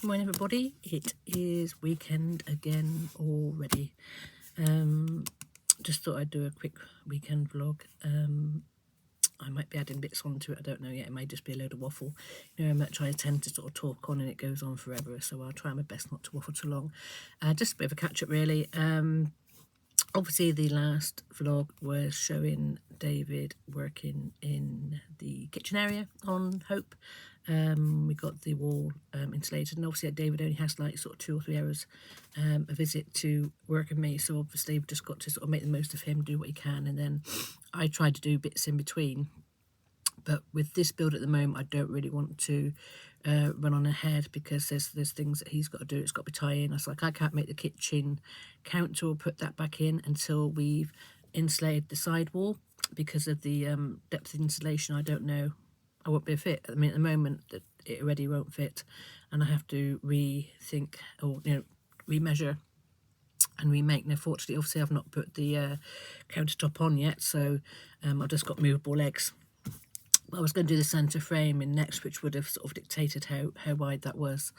Good morning, everybody. It is weekend again already. Just thought I'd do a quick weekend vlog. I might be adding bits onto it, I don't know yet. It may just be a load of waffle. You know how much I tend to sort of talk on and it goes on forever, so I'll try my best not to waffle too long. Just a bit of a catch up, really. Obviously, the last vlog was showing David working in the kitchen area on Hope. We got the wall insulated, and obviously David only has like sort of 2 or 3 hours a visit to work with me, so obviously we've just got to sort of make the most of him, do what he can, and then I try to do bits in between. But with this build at the moment, I don't really want to run on ahead because there's things that he's got to do. It's got to be tie-in. I was like, I can't make the kitchen counter or put that back in until we've insulated the side wall because of the depth of insulation. I don't know. I won't be a fit. I mean, at the moment, it already won't fit, and I have to rethink or remeasure and remake. Now, fortunately, obviously, I've not put the countertop on yet, so I've just got movable legs. I was going to do the centre frame in next, which would have sort of dictated how wide that was,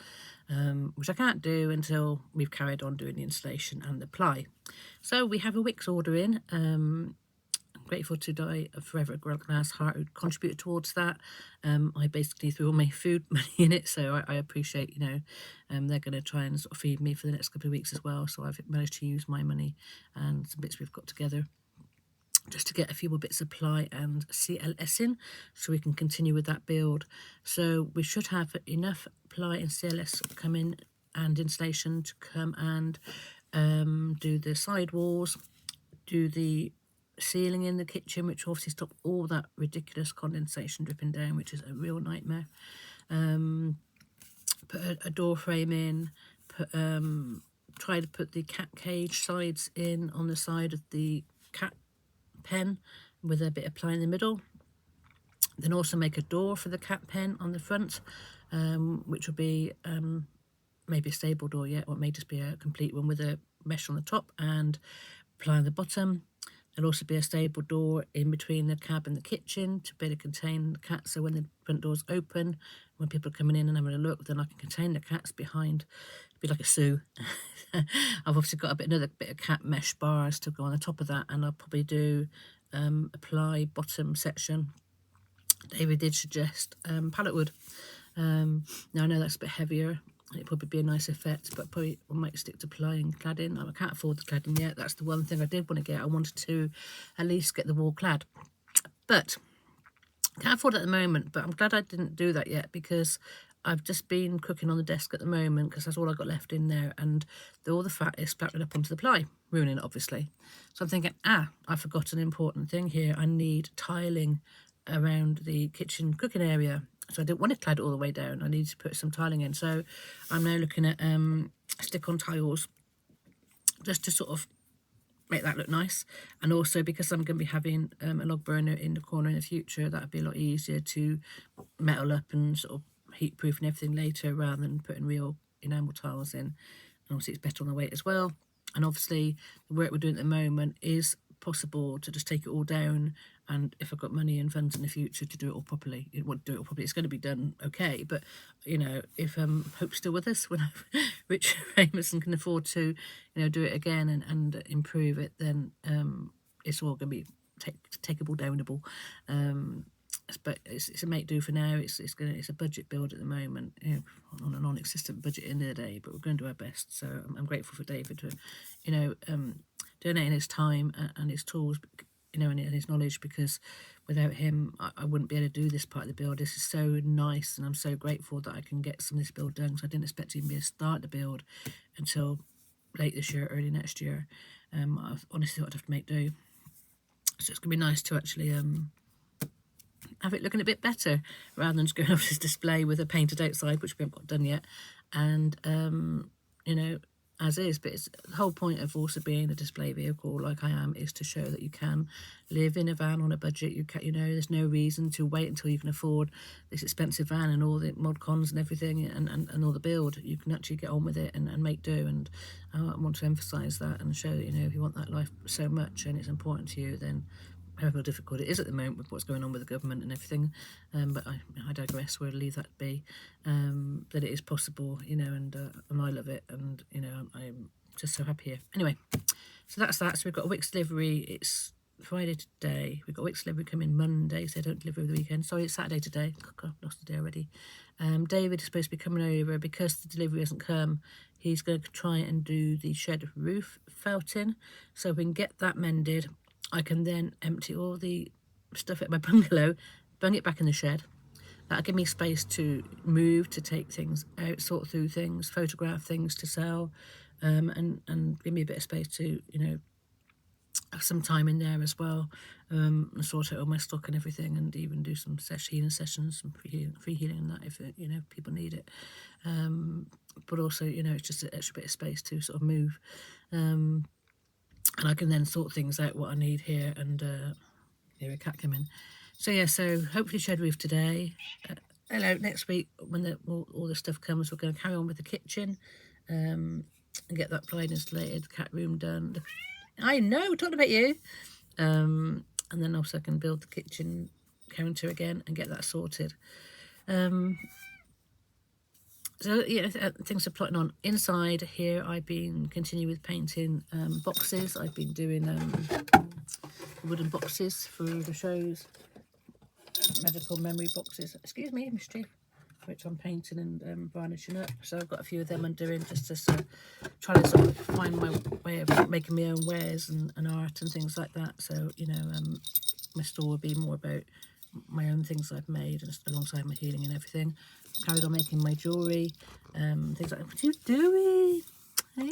which I can't do until we've carried on doing the installation and the ply. So we have a Wix order in. I'm grateful to die of Forever Glass Heart who contributed towards that. I basically threw all my food money in it, so I appreciate, they're going to try and sort of feed me for the next couple of weeks as well. So I've managed to use my money and some bits we've got together just to get a few more bits of ply and CLS in so we can continue with that build. So we should have enough ply and CLS coming and insulation to come and do the side walls, do the ceiling in the kitchen, which obviously stop all that ridiculous condensation dripping down, which is a real nightmare. Put a door frame in, try to put the cat cage sides in on the side of the cat pen with a bit of ply in the middle. Then also make a door for the cat pen on the front, which will be maybe a stable door yet, or it may just be a complete one with a mesh on the top and ply on the bottom. There'll also be a stable door in between the cab and the kitchen to be able to contain the cat, so when the front door's open, when people are coming in and having a look, then I can contain the cats behind. It'd be like a zoo. I've obviously got another bit of cat mesh bars to go on the top of that, and I'll probably do a ply bottom section. David did suggest pallet wood. Now I know that's a bit heavier. It'd probably be a nice effect, but probably I might stick to ply and cladding. I can't afford the cladding yet. That's the one thing I did want to get. I wanted to at least get the wall clad, but can't afford it at the moment. But I'm glad I didn't do that yet because I've just been cooking on the desk at the moment because that's all I've got left in there, and all the fat is splattered up onto the ply, ruining it obviously. So I'm thinking, I forgot an important thing here. I need tiling around the kitchen cooking area. So I didn't want to clad it all the way down. I need to put some tiling in. So I'm now looking at stick-on tiles just to sort of make that look nice. And also because I'm going to be having a log burner in the corner in the future, that would be a lot easier to metal up and sort of heat-proof and everything later rather than putting real enamel tiles in. And obviously it's better on the weight as well. And obviously the work we're doing at the moment is possible to just take it all down, and if I've got money and funds in the future to do it all properly, it won't do it all properly. It's going to be done okay, but if Hope's still with us when I'm rich, famous, and can afford to do it again and improve it, then it's all going to be takeable, downable. But it's a make do for now. It's a budget build at the moment, on a non-existent budget in the day, but we're going to do our best. So I'm grateful for David for donating his time and his tools, and his knowledge, because without him I wouldn't be able to do this part of the build. This is so nice, and I'm so grateful that I can get some of this build done, because I didn't expect to even be able to start the build until late this year, early next year. I honestly thought I'd have to make do. So it's going to be nice to actually have it looking a bit better rather than just going off this display with a painted outside, which we haven't got done yet, and as is. But it's the whole point of also being a display vehicle like I am, is to show that you can live in a van on a budget. You can, there's no reason to wait until you can afford this expensive van and all the mod cons and everything and all the build. You can actually get on with it and make do. And I want to emphasize that and show that if you want that life so much and it's important to you, then however difficult it is at the moment with what's going on with the government and everything. But I digress. We'll leave that be. That it is possible, you know, and I love it, and you know, I'm just so happy here. Anyway, so that's that. So we've got a week's delivery. It's Friday today. We've got a week's delivery coming Monday, so I don't deliver over the weekend. Sorry, it's Saturday today. God, I've lost the day already. David is supposed to be coming over because the delivery hasn't come. He's going to try and do the shed roof felting, so we can get that mended. I can then empty all the stuff at my bungalow, bung it back in the shed. That'll give me space to move, to take things out, sort through things, photograph things to sell, and give me a bit of space to, you know, have some time in there as well, and sort out all my stock and everything, and even do some healing sessions, some free healing and that if it, you know, people need it. But also, you know, it's just an extra bit of space to sort of move, and I can then sort things out what I need here. And here a cat come in. So yeah, so hopefully shed roof today. Hello, next week when all the stuff comes, we're going to carry on with the kitchen, and get that applied, insulated, cat room done. I know, talking about you. And then also I can build the kitchen counter again and get that sorted. So yeah, things are plotting on. Inside here, I've been continuing with painting boxes. I've been doing wooden boxes for the shows, medical memory boxes. Excuse me, mischief. Which I'm painting and varnishing up. So I've got a few of them I'm doing just to sort of try to sort of find my way of making my own wares and art and things like that. So, you know, my store will be more about my own things I've made, and alongside my healing and everything. Carried on making my jewellery, things like, what are you doing? Hey?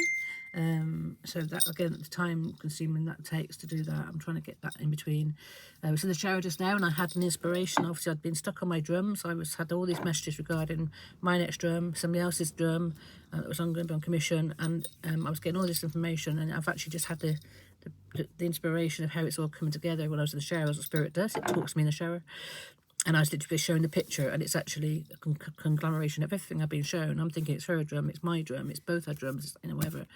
So that, again, the time consuming that takes to do that, I'm trying to get that in between. I was in the shower just now and I had an inspiration. Obviously I'd been stuck on my drums. Had all these messages regarding my next drum, somebody else's drum that was going to be on commission, and I was getting all this information, and I've actually just had the inspiration of how it's all coming together when I was in the shower, as the spirit does. It talks to me in the shower. And I was literally showing the picture, and it's actually a conglomeration of everything I've been shown. I'm thinking it's her drum, it's my drum, it's both our drums, you know, whatever.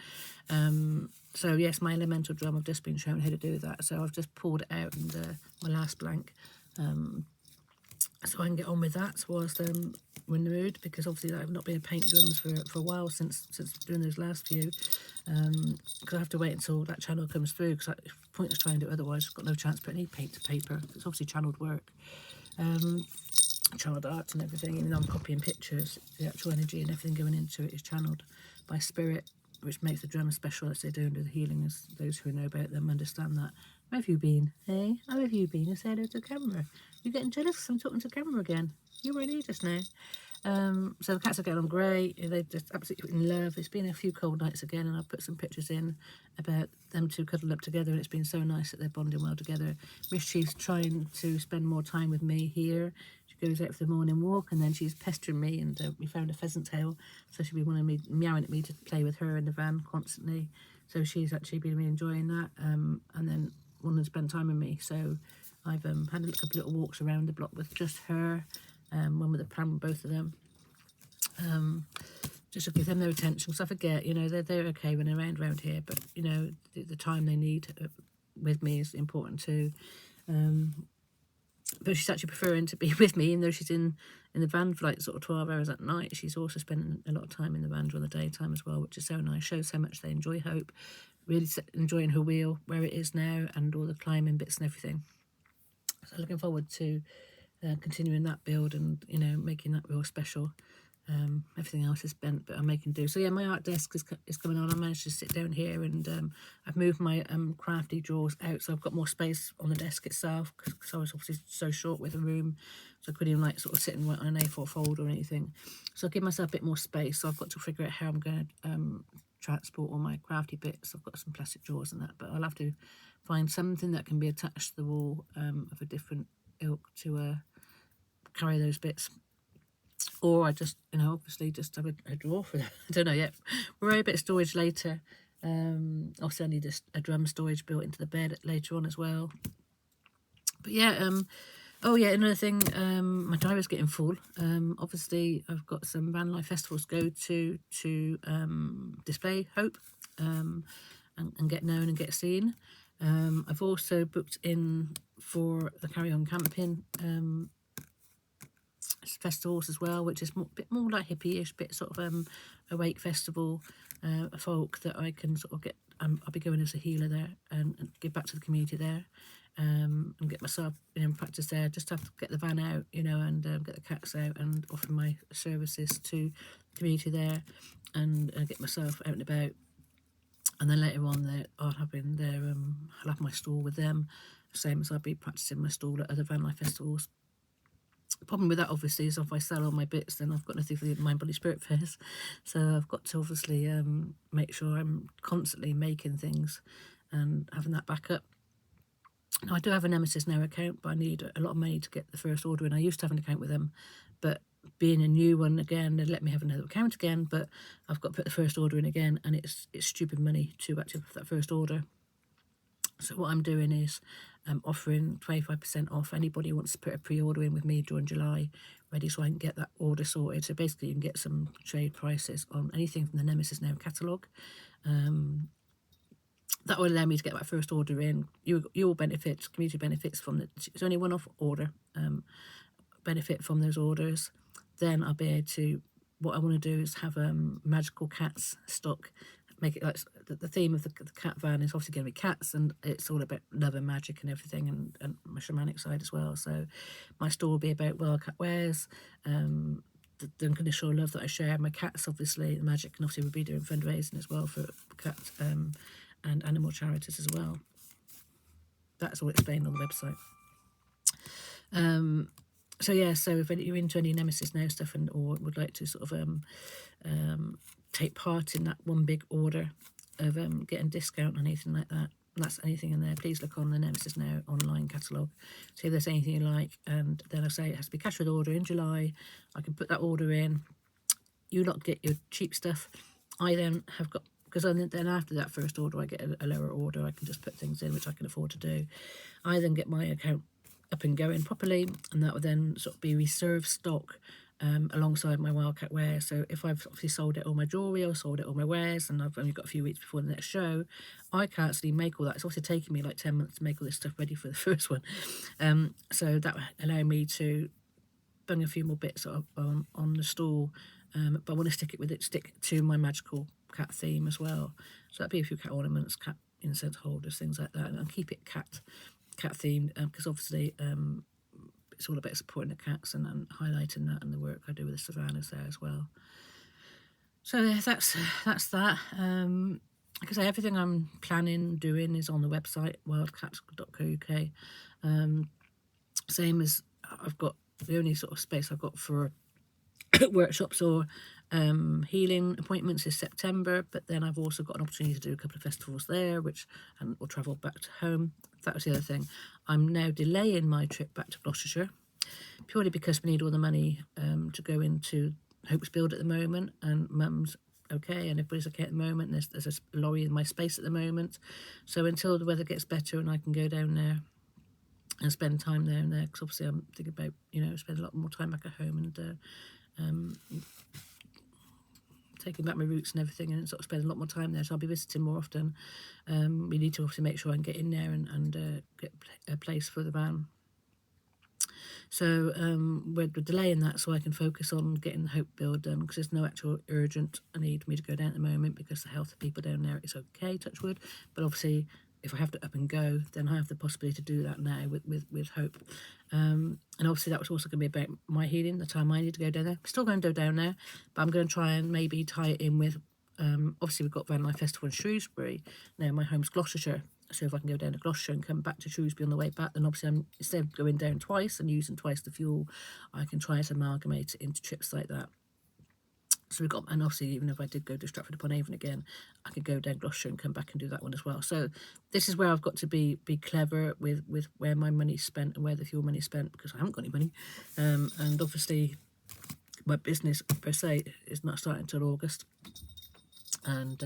So yes, my elemental drum, I've just been shown how to do that. So I've just pulled it out and my last blank, so I can get on with that whilst we're in the mood, because obviously I've not been paint drums for a while since doing those last few. Because I have to wait until that channel comes through, because it's pointless trying to do it otherwise. I've got no chance to put any paint to paper. It's obviously channeled work. Channeled art and everything, even though I'm copying pictures, the actual energy and everything going into it is channeled by spirit, which makes the drums special, as they do under the healing, as those who know about them understand that. Where have you been? Hey, how have you been? You say hello to the camera. You're getting jealous because I'm talking to the camera again. You were in here just now. So the cats are getting on great. They're just absolutely in love. It's been a few cold nights again, and I've put some pictures in about them two cuddled up together, and it's been so nice that they're bonding well together. Mischief's trying to spend more time with me here. She goes out for the morning walk, and then she's pestering me, and we found a pheasant tail, so she'll be wanting me, meowing at me to play with her in the van constantly. So she's actually been really enjoying that, and then wanting to spend time with me. So I've had a couple of little walks around the block with just her, one with a pram, both of them, just to give them their attention, because I forget, you know, they're okay when they're around here, but you know, the time they need with me is important too. But she's actually preferring to be with me, even though she's in the van for like sort of 12 hours at night. She's also spending a lot of time in the van during the daytime as well, which is so nice. Shows how much they enjoy Hope, really enjoying her wheel where it is now, and all the climbing bits and everything. So looking forward to continuing that build, and you know, making that real special. Everything else is bent, but I'm making do. So yeah, my art desk is coming on. I managed to sit down here, and I've moved my crafty drawers out, so I've got more space on the desk itself, because I was obviously so short with the room, so I couldn't even like sort of sit and write on an A4 fold or anything. So I'll give myself a bit more space. So I've got to figure out how I'm going to transport all my crafty bits. I've got some plastic drawers and that, but I'll have to find something that can be attached to the wall of a different ilk to carry those bits. Or I just, you know, obviously just have a drawer for them. I don't know yet. We'll worry a bit of storage later. Also, I need a drum storage built into the bed later on as well. But yeah, oh yeah, another thing, my diary's getting full. Obviously, I've got some van life festivals to go to display Hope, and get known and get seen. I've also booked in for the Carry On Camping festivals as well, which is a bit more like hippie-ish, bit sort of a wake festival, a folk that I can sort of get. I'll be going as a healer there and give back to the community there, and get myself in practice there. Just have to get the van out, and get the cats out and offer my services to the community there, and get myself out and about. And then later on, I'll have my stall with them, same as I'll be practicing my stall at other van life festivals. The problem with that, obviously, is if I sell all my bits, then I've got nothing for the Mind, Body, Spirit fairs. So I've got to obviously make sure I'm constantly making things and having that backup. Now, I do have a Nemesis Now account, but I need a lot of money to get the first order in. I used to have an account with them, but being a new one again, they let me have another account again, but I've got to put the first order in again, and it's stupid money to actually put that first order. So what I'm doing is offering 25% off anybody who wants to put a pre-order in with me during July, ready so I can get that order sorted. So basically you can get some trade prices on anything from the Nemesis Now catalogue. That will allow me to get that first order in. You will benefit, community benefits from it's only one-off order, benefit from those orders. Then I'll be able to, what I want to do is have magical cats stock. Make it like the theme of the cat van is obviously going to be cats, and it's all about love and magic and everything, and my shamanic side as well. So my store will be about cat wares, the unconditional love that I share. My cats, obviously, the magic, and obviously we'll be doing fundraising as well for cats and animal charities as well. That's all explained on the website. So yeah, so if you're into any Nemesis Now stuff or would like to sort of take part in that one big order of getting discount or anything like that, that's anything in there, please look on the Nemesis Now online catalogue, see if there's anything you like, and then I say it has to be cash with order in July. I can put that order in, you lot get your cheap stuff. I then have got, because then after that first order I get a lower order, I can just put things in which I can afford to do. I then get my account up and going properly, and that will then sort of be reserved stock alongside my Wildcat wear. So if I've obviously sold it all my jewellery or sold it all my wares, and I've only got a few weeks before the next show, I can't actually make all that. It's obviously taking me like 10 months to make all this stuff ready for the first one. So that will allow me to bung a few more bits on the stall, but I want to stick to my magical cat theme as well. So that'd be a few cat ornaments, cat incense holders, things like that, and keep it cat themed, because obviously it's all about supporting the cats and highlighting that and the work I do with the savannas there as well. So that's that. Like I say, everything I'm planning doing is on the website wildcat.co.uk. Same as I've got, the only sort of space I've got for workshops or healing appointments is September, but then I've also got an opportunity to do a couple of festivals there, which will travel back to home. That was the other thing. I'm now delaying my trip back to Gloucestershire purely because we need all the money to go into Hope's Build at the moment, and Mum's okay and everybody's okay at the moment. There's a lorry in my space at the moment, so until the weather gets better and I can go down there and spend time there and there, because obviously I'm thinking about spend a lot more time back at home and taking back my roots and everything, and sort of spend a lot more time there, so I'll be visiting more often. We need to obviously make sure I can get in there and get a place for the van. So we're delaying that so I can focus on getting the Hope Build done, because there's no actual urgent need for me to go down at the moment, because the health of people down there is okay, touch wood. But obviously if I have to up and go, then I have the possibility to do that now with Hope. And obviously that was also going to be about my healing, the time I need to go down there. I'm still going to go down there, but I'm going to try and maybe tie it in with, obviously we've got Van Life Festival in Shrewsbury. Now my home's Gloucestershire, so if I can go down to Gloucestershire and come back to Shrewsbury on the way back, then obviously instead of going down twice and using twice the fuel, I can try to amalgamate it into trips like that. So we've got, and obviously even if I did go to Stratford-upon-Avon again, I could go down Gloucestershire and come back and do that one as well. So this is where I've got to be clever with where my money's spent and where the fuel money's spent, because I haven't got any money. And obviously my business per se is not starting until August. And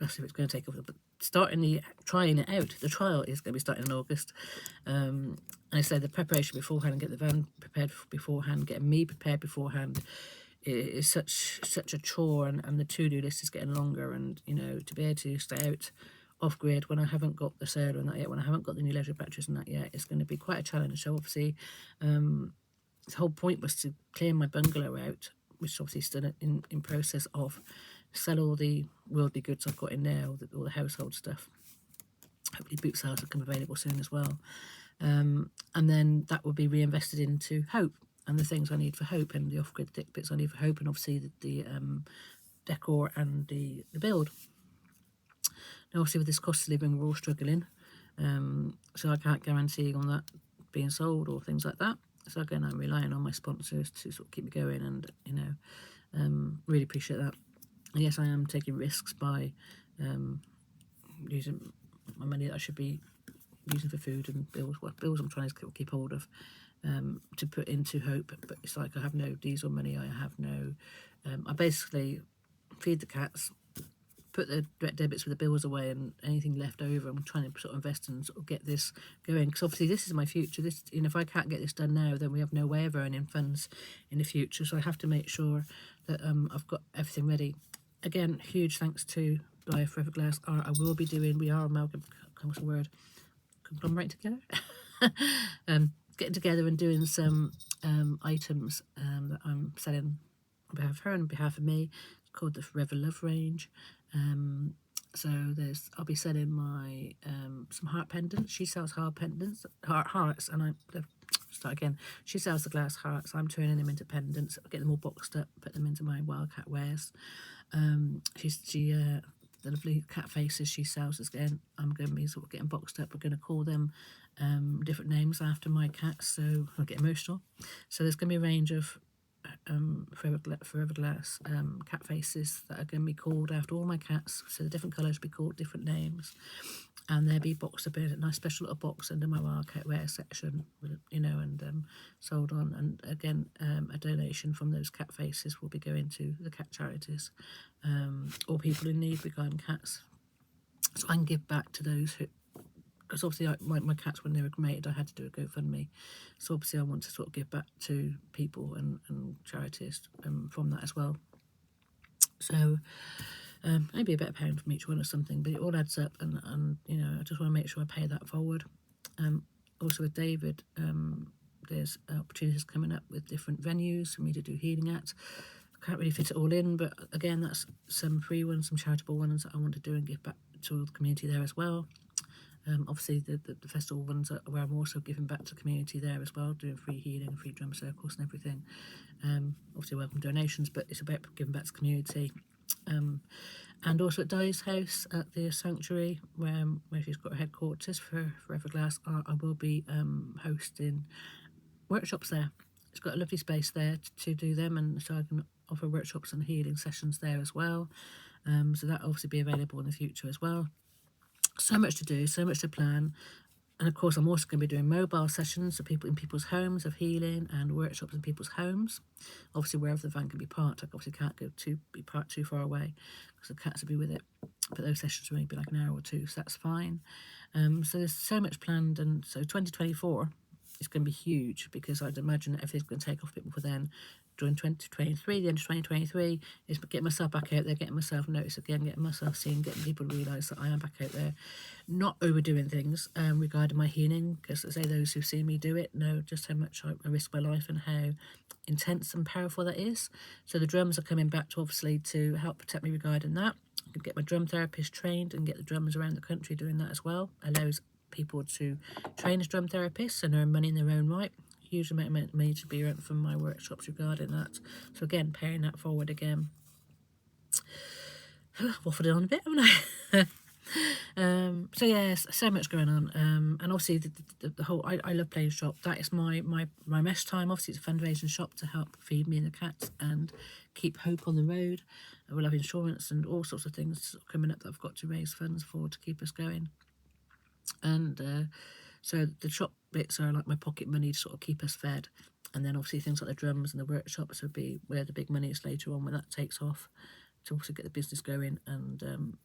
that's if it's going to take over. But trying it out, the trial is going to be starting in August. And I say the preparation beforehand and get the van prepared beforehand, getting me prepared beforehand, is such a chore, and the to-do list is getting longer, and to be able to stay out off-grid when I haven't got the solar and that yet, when I haven't got the new leisure batteries and that yet. It's going to be quite a challenge. So obviously the whole point was to clear my bungalow out, which obviously still in process of, sell all the worldly goods I've got in there, all the household stuff. Hopefully boot sales will come available soon as well. And then that will be reinvested into Hope and the things I need for Hope, and the off-grid bits I need for Hope, and obviously the decor and the build. Now obviously with this cost of living we're all struggling, so I can't guarantee on that being sold or things like that. So again, I'm relying on my sponsors to sort of keep me going, and really appreciate that. And yes, I am taking risks by using my money that I should be using for food and bills. Well, bills I'm trying to keep hold of, to put into Hope, but it's like I have no diesel money. I have no. I basically feed the cats, put the direct debits for the bills away, and anything left over I'm trying to sort of invest and sort of get this going, because obviously this is my future. This, if I can't get this done now, then we have no way of earning funds in the future. So I have to make sure that I've got everything ready. Again, huge thanks to Buy Forever Glass. We are conglomerate together. Getting together and doing some items that I'm selling on behalf of her and on behalf of me. It's called the Forever Love range. So I'll be selling my some heart pendants. She sells hearts, and start again. She sells the glass hearts. I'm turning them into pendants. I'll get them all boxed up, put them into my Wildcat wares. The lovely cat faces she sells again, I'm going to be sort of getting boxed up. We're going to call them different names after my cats, so I'll get emotional. So there's going to be a range of Forever Glass cat faces that are going to be called after all my cats. So the different colours will be called different names, and they'll be boxed up in a nice special little box under my Wildcat Wear section, and sold on. And again, a donation from those cat faces will be going to the cat charities, or people in need regarding cats. So I can give back to those who, because obviously my cats, when they were cremated, I had to do a GoFundMe. So obviously I want to sort of give back to people and charities from that as well. So maybe about £1 from each one or something, but it all adds up, and I just want to make sure I pay that forward. Also with David, there's opportunities coming up with different venues for me to do healing at. I can't really fit it all in, but again, that's some free ones, some charitable ones that I want to do and give back to the community there as well. Obviously the festival ones are where I'm also giving back to the community there as well, doing free healing, free drum circles and everything. Obviously welcome donations, but it's about giving back to the community. And also at Di's house at the sanctuary, where she's got her headquarters for Forever Glass, I will be hosting workshops there. It's got a lovely space there to do them, and so I can offer workshops and healing sessions there as well. So that will obviously be available in the future as well. So much to do, so much to plan. And of course, I'm also going to be doing mobile sessions for people in people's homes of healing, and workshops in people's homes. Obviously, wherever the van can be parked. I obviously can't be parked too far away because the cats will be with it. But those sessions will only be like an hour or two, so that's fine. So there's so much planned, and so 2024 is going to be huge, because I'd imagine that everything's going to take off a bit before then. During 2023, the end of 2023, is getting myself back out there, getting myself noticed again, getting myself seen, getting people to realise that I am back out there, not overdoing things regarding my healing, because as I say, those who see me do it know just how much I risk my life and how intense and powerful that is. So the drums are coming back to obviously to help protect me regarding that. I can get my drum therapist trained and get the drummers around the country doing that as well. Allows people to train as drum therapists and earn money in their own right. Huge amount of money to be earned from my workshops regarding that. So again, paying that forward again. Waffled on a bit, haven't I? So yes, so much going on. And obviously the whole, I love playing shop. That is my mesh time. Obviously it's a fundraising shop to help feed me and the cats and keep Hope on the road. We'll have insurance and all sorts of things coming up that I've got to raise funds for to keep us going. And so the shop bits are like my pocket money to sort of keep us fed. And then obviously things like the drums and the workshops would be where the big money is later on when that takes off, to also get the business going and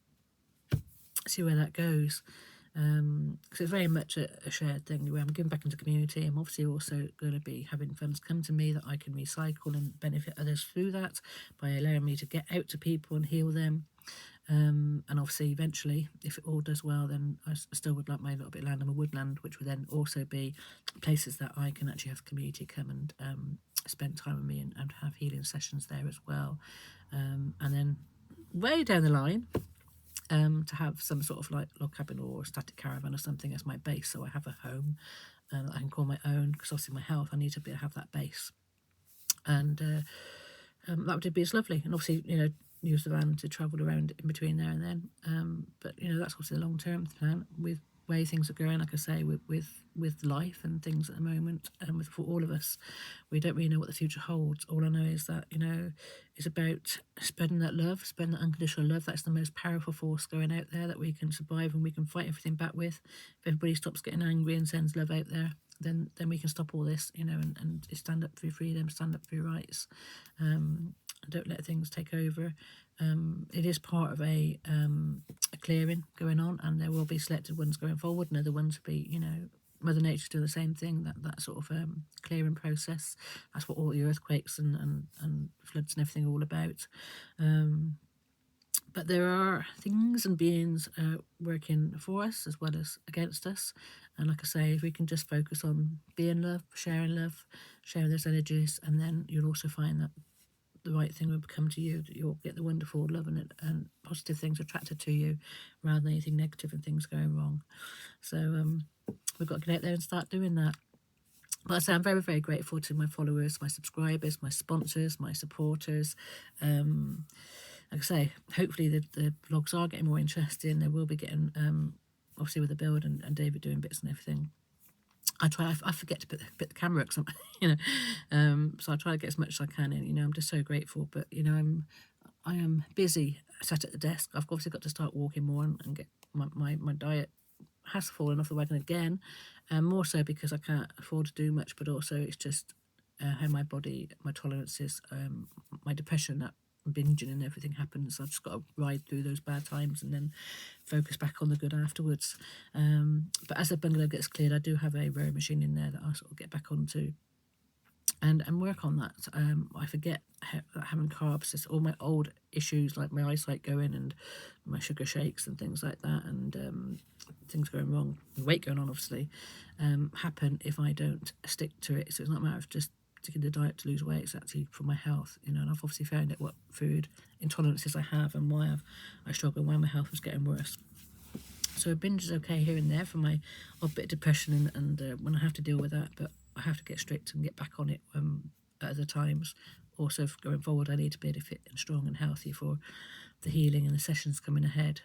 see where that goes. Because it's very much a shared thing where I'm giving back into the community. I'm obviously also going to be having funds come to me that I can recycle and benefit others through that by allowing me to get out to people and heal them. And obviously, eventually, if it all does well, then I still would like my little bit of land and a woodland, which would then also be places that I can actually have community come and spend time with me and have healing sessions there as well. And then way down the line, to have some sort of like log cabin or static caravan or something as my base, so I have a home that I can call my own, because obviously my health, I need to have that base. And that would be as lovely. And obviously, use the van to travel around in between there and then. But that's obviously the long-term plan with way things are going, like I say, with life and things at the moment. And for all of us, we don't really know what the future holds. All I know is that, it's about spreading that love, spreading that unconditional love. That's the most powerful force going out there that we can survive and we can fight everything back with. If everybody stops getting angry and sends love out there, then we can stop all this, and stand up for freedom, stand up for your rights. Don't let things take over. It is part of a clearing going on, and there will be selected ones going forward, and other ones will be, Mother Nature's doing the same thing, that sort of clearing process. That's what all the earthquakes and floods and everything are all about. But there are things and beings working for us as well as against us. And like I say, if we can just focus on being love, sharing those energies, and then you'll also find that the right thing will come to you, that you'll get the wonderful love and positive things attracted to you rather than anything negative and things going wrong. So we've got to get out there and start doing that. But I say I'm very, very grateful to my followers, my subscribers, my sponsors, my supporters. Like I say, hopefully the vlogs are getting more interesting. They will be getting, obviously with the build and David doing bits and everything. I forget to put the camera up, so I try to get as much as I can in. I'm just so grateful. But I am busy sat at the desk. I've obviously got to start walking more and get my diet has fallen off the wagon again, more so because I can't afford to do much, but also it's just how my body, my tolerances, my depression, that binging and everything happens. So I've just got to ride through those bad times and then focus back on the good afterwards. But as the bungalow gets cleared, I do have a rowing machine in there that I'll sort of get back onto and work on that. I forget having carbs, just all my old issues like my eyesight going and my sugar shakes and things like that, and things going wrong, and weight going on obviously, happen if I don't stick to it. So it's not a matter of just sticking to the diet to lose weight, it's actually for my health, and I've obviously found out what food intolerances I have and why I struggle, why my health was getting worse. So a binge is okay here and there for my odd bit of depression and when I have to deal with that, but I have to get strict and get back on it at other times. Also, going forward, I need to be able to fit and strong and healthy for the healing and the sessions coming ahead,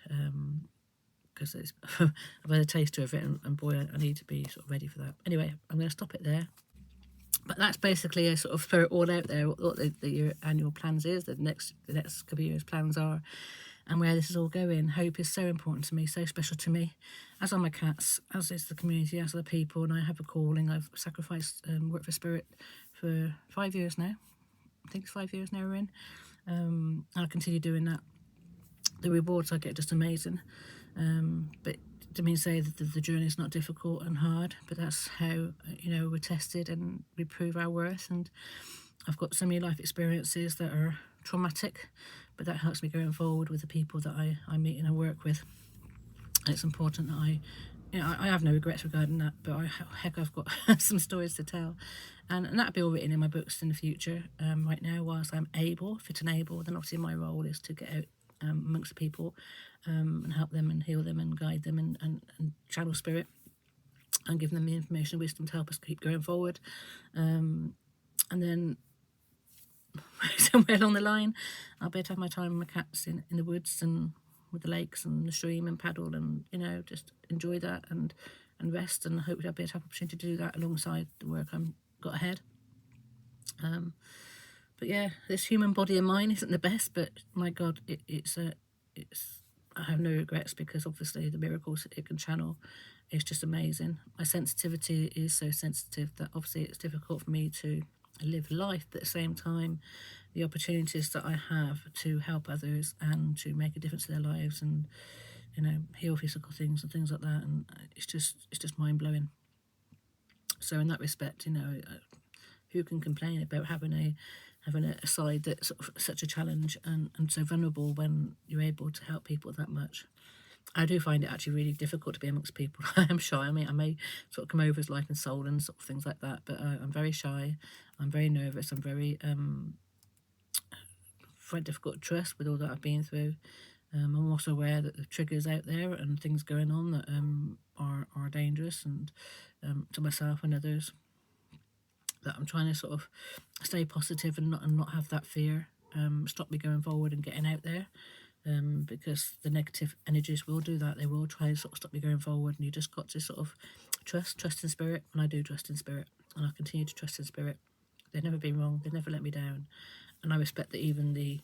because I've had a taster of it, and boy, I need to be sort of ready for that. Anyway, I'm going to stop it there. But that's basically a sort of throw it all out there, what your annual plans is, the next couple of years' plans are, and where this is all going. Hope is so important to me, so special to me, as are my cats, as is the community, as are the people, and I have a calling. I've sacrificed work for spirit for 5 years now. I think it's 5 years now we're in. I'll continue doing that. The rewards I get are just amazing. But to mean say that the journey is not difficult and hard, but that's how we're tested and we prove our worth. And I've got so many life experiences that are traumatic, but that helps me going forward with the people that I meet and I work with. And it's important that I have no regrets regarding that, but I've got some stories to tell, and that'll be all written in my books in the future. Right now, whilst I'm fit and able, then obviously my role is to get out amongst the people and help them and heal them and guide them and channel spirit and give them the information and wisdom to help us keep going forward. And then somewhere along the line, I'll be able to have my time with my cats in the woods and with the lakes and the stream and paddle and just enjoy that and rest, and hopefully I'll be able to have opportunity to do that alongside the work I've got ahead. But yeah, this human body of mine isn't the best, but my God, it's I have no regrets, because obviously the miracles it can channel is just amazing. My sensitivity is so sensitive that obviously it's difficult for me to live life, but at the same time, the opportunities that I have to help others and to make a difference in their lives and heal physical things and things like that, and it's just mind-blowing. So in that respect, who can complain about having having a side that's sort of such a challenge and so vulnerable when you're able to help people that much. I do find it actually really difficult to be amongst people. I am shy. I mean, I may sort of come over as light and soul and sort of things like that, but I'm very shy. I'm very nervous. I'm very difficult to trust with all that I've been through. I'm also aware that the triggers out there and things going on that are dangerous, and to myself and others, that I'm trying to sort of stay positive and not have that fear stop me going forward and getting out there. Because the negative energies will do that. They will try to sort of stop you going forward, and you just got to sort of trust in spirit. And I do trust in spirit, and I continue to trust in spirit. They've never been wrong. They've never let me down, and I respect that even the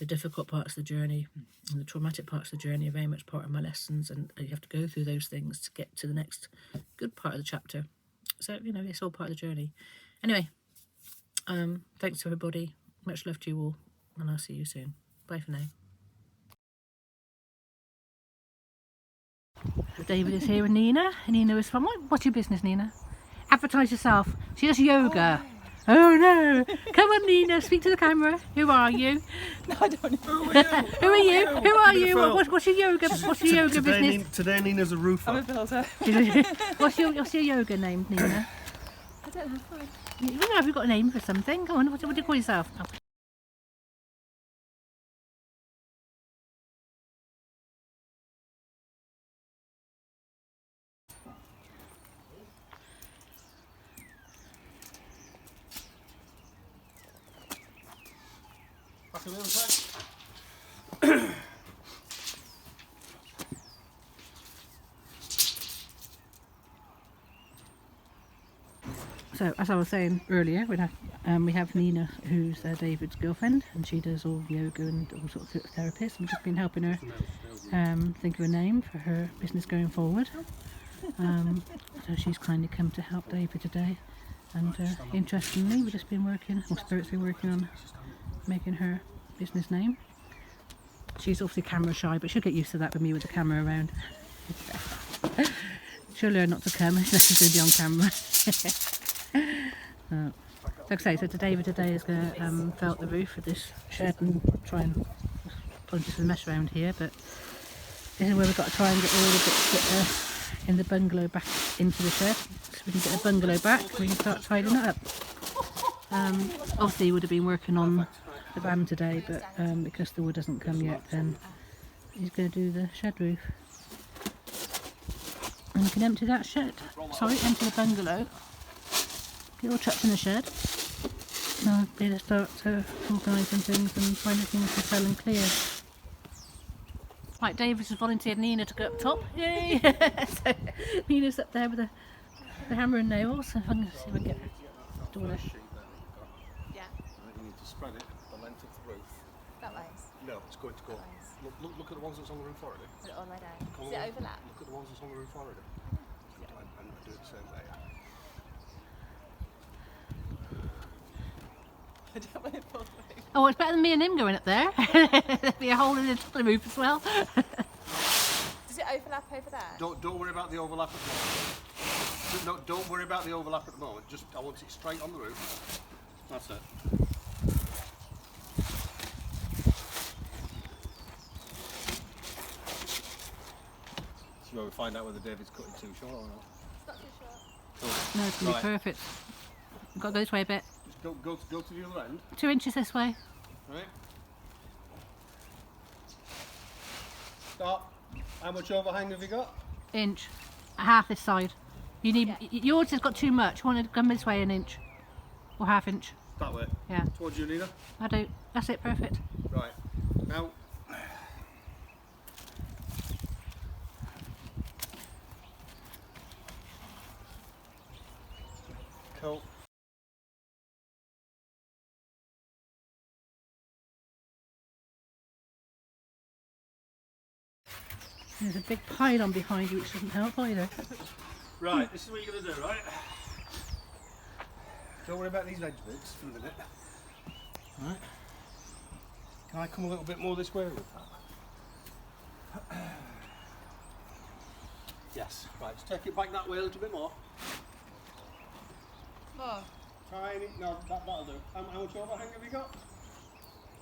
difficult parts of the journey and the traumatic parts of the journey are very much part of my lessons, and you have to go through those things to get to the next good part of the chapter. So it's all part of the journey. Anyway, thanks everybody. Much love to you all, and I'll see you soon. Bye for now. David is here with Nina. Nina is from, what's your business, Nina? Advertise yourself. She does yoga. Oh no! Come on, Nina, speak to the camera. Who are you? No, I don't know. Who are you? Who are you? What's your yoga? What's your yoga business? Today Nina's a roofer. I'm a builder. What's your yoga name, Nina? I don't have one. You know, have you got a name for something? Come on, what do you call yourself? Oh. Back on the other side. So, as I was saying earlier, we have Nina, who's David's girlfriend, and she does all yoga and all sorts of therapists. We've just been helping her think of a name for her business going forward. So she's kindly come to help David today. And interestingly, we've just been working, or Spirit's been working on making her business name. She's obviously camera shy, but she'll get used to that with me with the camera around. She'll learn not to come unless she's going to be on camera. Like I say, so David today is going to felt the roof of this shed and try and put some mesh around here, but this is where we've got to try and get all the bits that in the bungalow back into the shed, so we can get the bungalow back and we can start tidying it up. Obviously he would have been working on the van today, but because the wood hasn't come yet, then he's going to do the shed roof. And we can empty that shed, empty the bungalow, get all chucked in the shed, and I'll be able to start organising things and finding things to sell and clear. Right, Davis has volunteered Nina to go up top. Yay! So Nina's up there with the hammer and nails. So if I can see if I can get the door there. Yeah. You need to spread it the length of the roof. That way. No, it's going to go. Look at the ones that's on the roof already. Put it all the way down. Does it overlap? Look at the ones that's on the roof already. And do it the same way. I don't want it all the way. Oh, it's better than me and him going up there. There'll be a hole in the top of the roof as well. Does it overlap over there? Don't worry about the overlap at the moment. No, don't worry about the overlap at the moment. Just I want it straight on the roof. That's it. So we'll find out whether David's cutting too short or not. It's not too short. Cool. No, it's going to be perfect. We've got to go this way a bit. Just go to the other end. 2 inches this way. Right. Stop. How much overhang have you got? Inch. Half this side. You need yours has got too much. You want to come this way an inch. Or half inch. That way. Yeah. Towards you, Nina. I do. That's it, perfect. Right. Now. Cool. There's a big pylon behind you which doesn't help either. Right, this is what you're going to do, right? Don't worry about these edge bits for a minute. Right. Can I come a little bit more this way with that? Yes. Right, just take it back that way a little bit more. More. Tiny, no, that'll do. How much overhang have you got?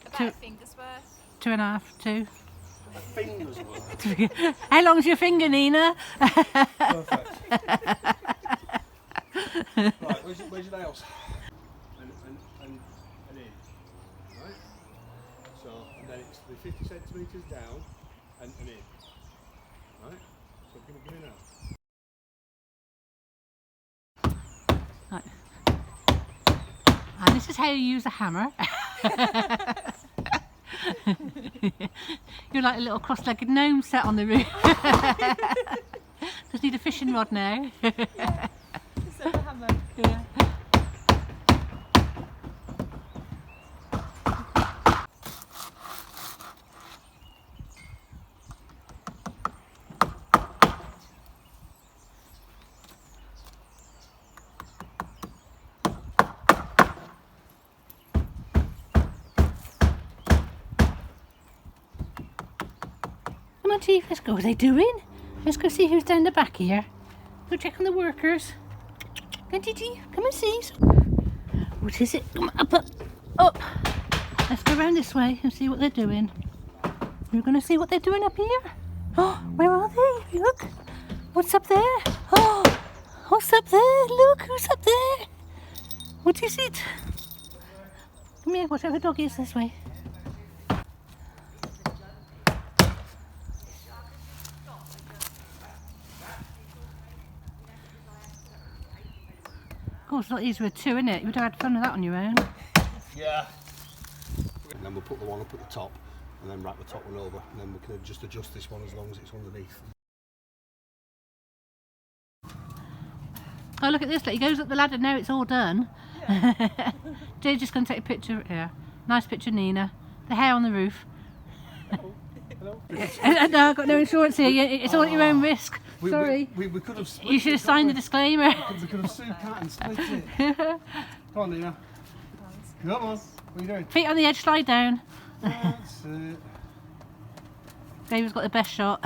About a finger's worth. 2.5, 2. A finger's worth. How long's your finger, Nina? Perfect. Right, where's your nails? And in. Right? So, and then it's the 50 centimetres down and in. Right? So give me now. Right. And this is how you use a hammer. You're like a little cross-legged gnome sat on the roof. Just need a fishing rod now. Yeah. Just a hammer. Yeah. Come on, Chief, let's go. What are they doing? Let's go see who's down the back here. Go check on the workers. Come on, Gigi, come and see. What is it? Come on, up. Let's go around this way and see what they're doing. We're going to see what they're doing up here. Oh, where are they? Look. What's up there? Oh, what's up there? Look, who's up there? What is it? Come here, watch out the dog is this way. Of course, it's not easy with 2, isn't it? You would have had fun with that on your own. Yeah. And then we'll put the one up at the top and then wrap the top one over and then we can just adjust this one as long as it's underneath. Oh, look at this. Look, he goes up the ladder now. It's all done. Yeah. Jay's just going to take a picture here. Nice picture, Nina. The hair on the roof. Hello. No, I've got no insurance here. It's all at your own risk. Sorry. We could have split You should have signed the disclaimer. We could have sued Cat and split it. Come on, Nina. Come on. What are you doing? Feet on the edge, slide down. That's it. David's got the best shot.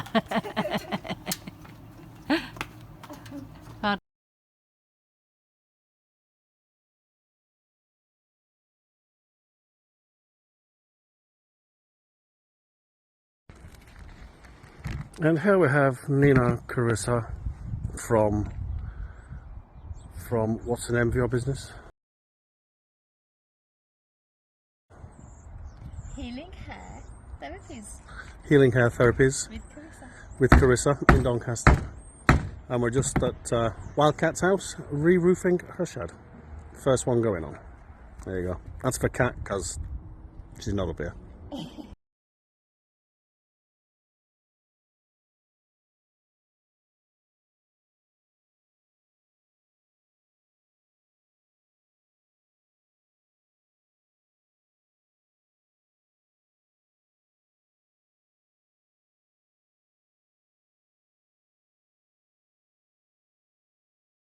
And here we have Nina Carissa from what's the name of your business? Healing hair therapies Healing Hair Therapies with Carissa. with Carissa in Doncaster. And we're just at Wildcat's house, re-roofing her shed. First one going on. There you go. That's for Cat because she's not up here.